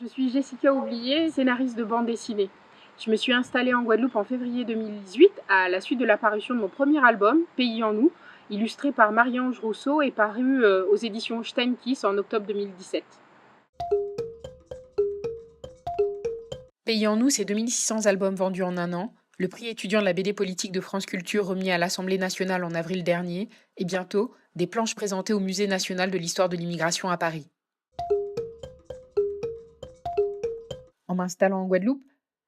Je suis Jessica Oublié, scénariste de bande dessinée. Je me suis installée en Guadeloupe en février 2018 à la suite de la parution de mon premier album, Pays en nous, illustré par Marie-Ange Rousseau et paru aux éditions Steinkiss en octobre 2017. Pays en nous, c'est 2600 albums vendus en un an, le prix étudiant de la BD politique de France Culture remis à l'Assemblée nationale en avril dernier, et bientôt, des planches présentées au Musée national de l'histoire de l'immigration à Paris. En m'installant en Guadeloupe,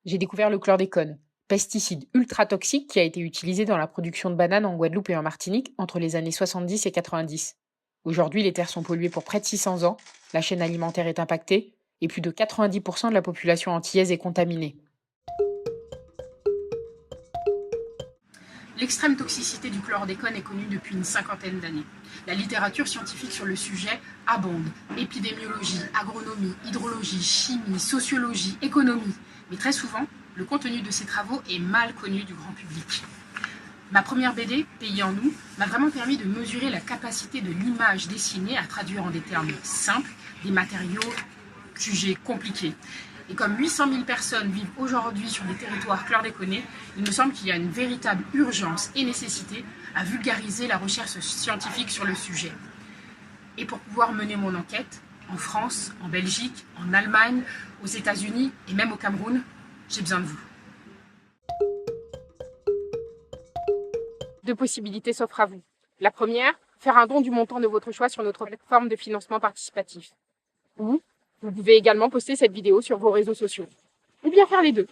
j'ai découvert le chlordécone, pesticide ultra toxique qui a été utilisé dans la production de bananes en Guadeloupe et en Martinique entre les années 70 et 90. Aujourd'hui, les terres sont polluées pour près de 600 ans, la chaîne alimentaire est impactée et plus de 90% de la population antillaise est contaminée. L'extrême toxicité du chlordécone est connue depuis une cinquantaine d'années. La littérature scientifique sur le sujet abonde. Épidémiologie, agronomie, hydrologie, chimie, sociologie, économie. Mais très souvent, le contenu de ces travaux est mal connu du grand public. Ma première BD, Pays en nous, m'a vraiment permis de mesurer la capacité de l'image dessinée à traduire en des termes simples des matériaux jugés compliqués. Et comme 800 000 personnes vivent aujourd'hui sur des territoires chlordéconés, il me semble qu'il y a une véritable urgence et nécessité à vulgariser la recherche scientifique sur le sujet. Et pour pouvoir mener mon enquête, en France, en Belgique, en Allemagne, aux États-Unis et même au Cameroun, j'ai besoin de vous. Deux possibilités s'offrent à vous. La première, faire un don du montant de votre choix sur notre plateforme de financement participatif. Ou vous pouvez également poster cette vidéo sur vos réseaux sociaux. Ou bien faire les deux.